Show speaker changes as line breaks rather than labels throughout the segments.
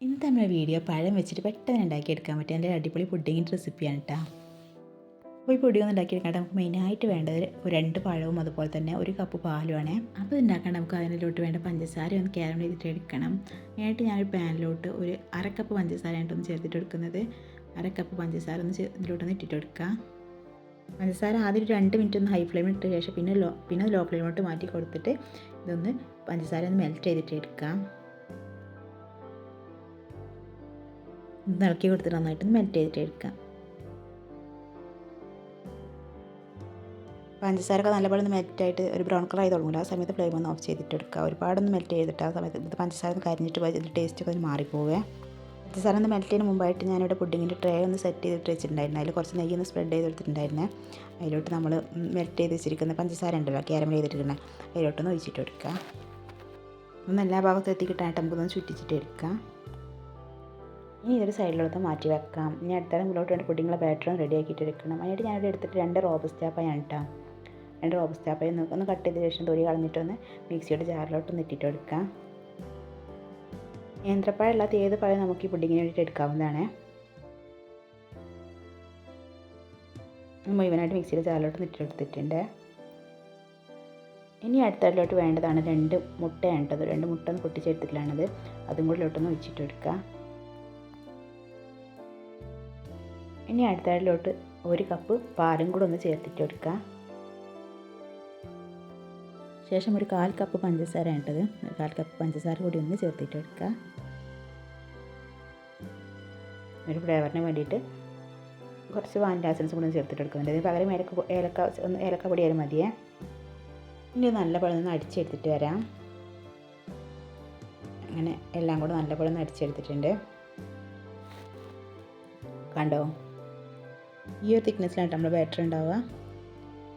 ഇന്നത്തെ നമ്മുടെ വീഡിയോ പഴം വെച്ചിട്ട് പെട്ടെന്ന് ഉണ്ടാക്കിയെടുക്കാൻ പറ്റിയ നല്ല അടിപൊളി പുഡിങ്ങിൻ്റെ റെസിപ്പിയാണ് കേട്ടോ. അപ്പോൾ ഈ പുഡിങ് ഒന്ന് ഉണ്ടാക്കിയെടുക്കാൻ നമുക്ക് മെയിനായിട്ട് വേണ്ടത് ഒരു 2 പഴവും അതുപോലെ തന്നെ 1 കപ്പ് പാലുമാണ്. അപ്പോൾ ഉണ്ടാക്കാൻ നമുക്ക് അതിലോട്ട് വേണ്ട പഞ്ചസാര ഒന്ന് കാരമൽ ചെയ്തിട്ട് എടുക്കണം. അതിനായിട്ട് ഞാനൊരു പാനിലോട്ട് ഒരു 1/2 കപ്പ് പഞ്ചസാരയായിട്ടൊന്ന് ചേർത്തിട്ട് എടുക്കുന്നത്. 1/2 കപ്പ് പഞ്ചസാര ഒന്ന് ഇതിലോട്ടൊന്ന് ഇട്ടിട്ട് എടുക്കാം. പഞ്ചസാര ആദ്യം ഒരു 2 മിനിറ്റ് ഒന്ന് ഹൈ ഫ്ലെയിമിൽ ഇട്ട ശേഷം പിന്നെ ലോ ഫ്ലെയിമിലോട്ട് മാറ്റി കൊടുത്തിട്ട് ഇതൊന്ന് പഞ്ചസാര ഒന്ന് മെൽറ്റ് ചെയ്തിട്ട് എടുക്കാം. ഇത് ഇളക്കി കൊടുത്തിട്ട് നന്നായിട്ടൊന്ന് മെൽറ്റ് ചെയ്തിട്ട് എടുക്കാം. പഞ്ചസാരയൊക്കെ നല്ലപോലെ ഒന്ന് മെൽറ്റായിട്ട് ഒരു ബ്രൗൺ കളർ ആയി തുടങ്ങില്ല. ആ സമയത്ത് ഫ്ലെയിം ഒന്ന് ഓഫ് ചെയ്തിട്ട് എടുക്കുക. ഒരുപാടൊന്ന് മെൽറ്റ് ചെയ്തിട്ട് ആ സമയത്ത് ഇത് പഞ്ചസാര ഒന്ന് കരിഞ്ഞിട്ട് പോയി ഇതിൻ്റെ ടേസ്റ്റൊക്കെ ഒന്ന് മാറിപ്പോവേ. പഞ്ചസാര ഒന്ന് മെൽറ്റ് ചെയ്യുന്ന മുമ്പായിട്ട് ഞാനിവിടെ പുഡിങ്ങിൻ്റെ ട്രേ ഒന്ന് സെറ്റ് ചെയ്തിട്ട് വെച്ചിട്ടുണ്ടായിരുന്നു. അതിൽ കുറച്ച് നെയ്യ് ഒന്ന് സ്പ്രെഡ് ചെയ്തെടുത്തിട്ടുണ്ടായിരുന്നേ. അതിലോട്ട് നമ്മൾ മെൽറ്റ് ചെയ്ത് വെച്ചിരിക്കുന്ന പഞ്ചസാര ഉണ്ടല്ലോ, കാരമൽ ചെയ്തിട്ടിരിക്കുന്നത്, അതിലോട്ടൊന്ന് ഒഴിച്ചിട്ട് എടുക്കുക. ഒന്ന് എല്ലാ ഭാഗത്തും എത്തിക്കിട്ടായിട്ട് നമുക്കൊന്ന് ചുറ്റിച്ചിട്ട് എടുക്കാം. ഇനി ഇതൊരു സൈഡിലോട്ട് മാറ്റി വെക്കാം. ഇനി അടുത്ത മുന്നോട്ട് വേണ്ട പുഡിങ്ങിലെ ബാറ്ററും റെഡി ആക്കിയിട്ട് എടുക്കണം. അതിനായിട്ട് ഞാനിവിടെ എടുത്തിട്ട് 2 റോബസ്റ്റാ പഴമാണ് കേട്ടോ. 2 റോബസ്റ്റാ പഴം ഒന്ന് കട്ട് ചെയ്ത ശേഷം തൊലി കളഞ്ഞിട്ടൊന്ന് മിക്സിയുടെ ജാറിലോട്ടൊന്ന് ഇട്ടിട്ട് എടുക്കാം. നേന്ത്രപ്പഴം അല്ലാത്ത ഏത് പഴം നമുക്ക് ഈ പുഡിങ്ങിന് വേണ്ടിയിട്ട് എടുക്കാവുന്നതാണ്. മുഴുവനായിട്ട് മിക്സിയുടെ ജാറിലോട്ട് ഇട്ടെടുത്തിട്ടുണ്ട്. ഇനി അടുത്തതിലോട്ട് വേണ്ടതാണ് 2 മുട്ടയാണ് കേട്ടത്. 2 മുട്ട ഒന്ന് പൊട്ടിച്ചെടുത്തിട്ടാണത്. അതും കൂടി ഇതിലോട്ടൊന്ന് ഒഴിച്ചിട്ട് എടുക്കുക. ഇനി അടുത്തതിലോട്ട് 1 കപ്പ് പാലും കൂടെ ഒന്ന് ചേർത്തിട്ട് എടുക്കുക. ശേഷം ഒരു 1/4 കപ്പ് പഞ്ചസാര ഇട്ടത്. 1/4 കപ്പ് പഞ്ചസാര കൂടി ഒന്ന് ചേർത്തിട്ട് എടുക്കുക. ഒരു ഫ്ലേവറിന് വേണ്ടിയിട്ട് കുറച്ച് വാനില എസൻസ് കൂടി ചേർത്തിട്ട് എടുക്കുന്നുണ്ട്. അതിന് പകരം ഏലക്ക പൊടിയായാലും മതിയേ. ഇനി നല്ലപോലെ ഒന്ന് അടിച്ചെടുത്തിട്ട് വരാം. അങ്ങനെ എല്ലാം കൂടെ നല്ലപോലെ ഒന്ന് അടിച്ചെടുത്തിട്ടുണ്ട്. കണ്ടോ, ഈ ഒരു തിക്നെസ്സിലാണ് നമ്മൾ ബാറ്റർ ഉണ്ടാവുക.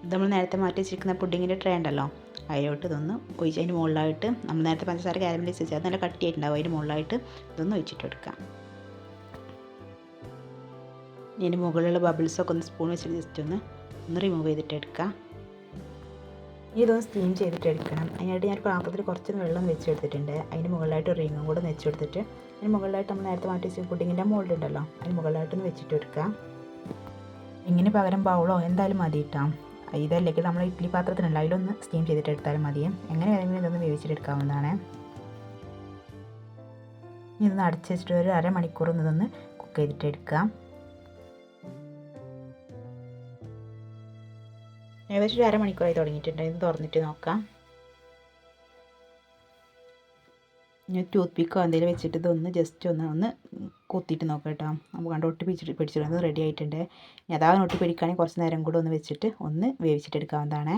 ഇത് നമ്മൾ നേരത്തെ മാറ്റി വെച്ചിരിക്കുന്ന പുഡിങ്ങിൻ്റെ ട്രേ ഉണ്ടല്ലോ, അതിലോട്ട് ഇതൊന്ന് ഒഴിച്ച് അതിന് മുകളിലായിട്ട് നമ്മൾ നേരത്തെ പഞ്ചസാര കാരമലൈസ് വെച്ചാൽ അത് നല്ല കട്ടിയായിട്ടുണ്ടാവും. അതിന് മുകളിലായിട്ട് ഇതൊന്ന് ഒഴിച്ചിട്ട് എടുക്കാം. ഇതിന് മുകളിലുള്ള ബബിൾസൊക്കെ ഒന്ന് സ്പൂൺ വെച്ചിട്ട് ജസ്റ്റ് ഒന്ന് റിമൂവ് ചെയ്തിട്ട് എടുക്കാം. ഇതൊന്ന് സ്റ്റീം ചെയ്തിട്ട് എടുക്കണം. അതിനായിട്ട് ഞാൻ പാത്രത്തിൽ കുറച്ച് വെള്ളം വെച്ചെടുത്തിട്ടുണ്ട്. അതിന് മുകളിലായിട്ട് ഒരു റിങ്ങും കൂടെ വെച്ചെടുത്തിട്ട് അതിന് മുകളിലായിട്ട് നമ്മൾ നേരത്തെ മാറ്റി വെച്ച പുഡിങ്ങിൻ്റെ മോൾഡ് ഉണ്ടല്ലോ, അതിന് മുകളിലായിട്ടൊന്ന് വെച്ചിട്ട് എടുക്കാം. ഇങ്ങനെ പകരം ബൗളോ എന്തായാലും മതി ഇട്ടാം. ഇതല്ലെങ്കിൽ നമ്മൾ ഇഡ്ഡലി പാത്രത്തിനല്ല, അതിലൊന്ന് സ്റ്റീം ചെയ്തിട്ട് എടുത്താലും മതി. എങ്ങനെ വേണമെങ്കിലും ഇതൊന്ന് വേവിച്ചിട്ടെടുക്കാവുന്നതാണ്. ഇതൊന്ന് അടച്ച് വെച്ചിട്ട് ഒരു 1/2 മണിക്കൂർ ഇതൊന്ന് കുക്ക് ചെയ്തിട്ട് എടുക്കാം. ഏകദേശം ഒരു 1/2 മണിക്കൂറായി തുടങ്ങിയിട്ടുണ്ട്. ഇത് തുറന്നിട്ട് നോക്കാം. ഞാൻ ടൂത്ത് പിക്കോ എന്തെങ്കിലും വെച്ചിട്ട് ഇതൊന്ന് ജസ്റ്റ് ഒന്ന് കുത്തിയിട്ട് നോക്കാം കേട്ടോ. നമുക്ക് കണ്ട് ഒട്ടി പിടിച്ചിട്ട് റെഡി ആയിട്ടുണ്ട്. ഇനി അതാ ഒട്ടി പിടിക്കുകയാണെങ്കിൽ കുറച്ച് നേരം കൂടെ ഒന്ന് വെച്ചിട്ട് ഒന്ന് വേവിച്ചിട്ടെടുക്കാവുന്നതാണ്.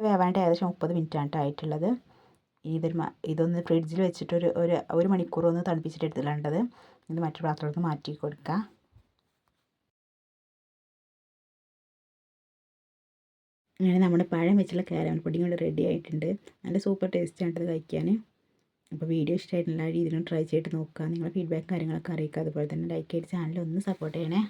വേവാണ്ട് ഏകദേശം 30 മിനിറ്റാണ് ആയിട്ടുള്ളത്. ഇതൊന്ന് ഫ്രിഡ്ജിൽ വെച്ചിട്ട് ഒരു മണിക്കൂർ ഒന്ന് തണുപ്പിച്ചിട്ട് എടുത്തിട്ടുള്ളത്. ഇത് മറ്റൊരു പാത്രത്തിൽ മാറ്റി കൊടുക്കുക. അങ്ങനെ നമ്മുടെ പഴം വെച്ചുള്ള കാരമൽ പുഡിങ് ഇവിടെ റെഡി ആയിട്ടുണ്ട്. നല്ല സൂപ്പർ ടേസ്റ്റാണ് ഇത് കഴിക്കാൻ. അപ്പോൾ വീഡിയോ ഇഷ്ടമായിട്ടുള്ള രീതിയിലും ട്രൈ ചെയ്തിട്ട് നോക്കുക. നിങ്ങളുടെ ഫീഡ്ബാക്ക് കാര്യങ്ങളൊക്കെ അറിയിക്കുക. അതുപോലെ തന്നെ ലൈക്ക് ചെയ്ത് ചാനൽ ഒന്ന് സപ്പോർട്ട് ചെയ്യണേ.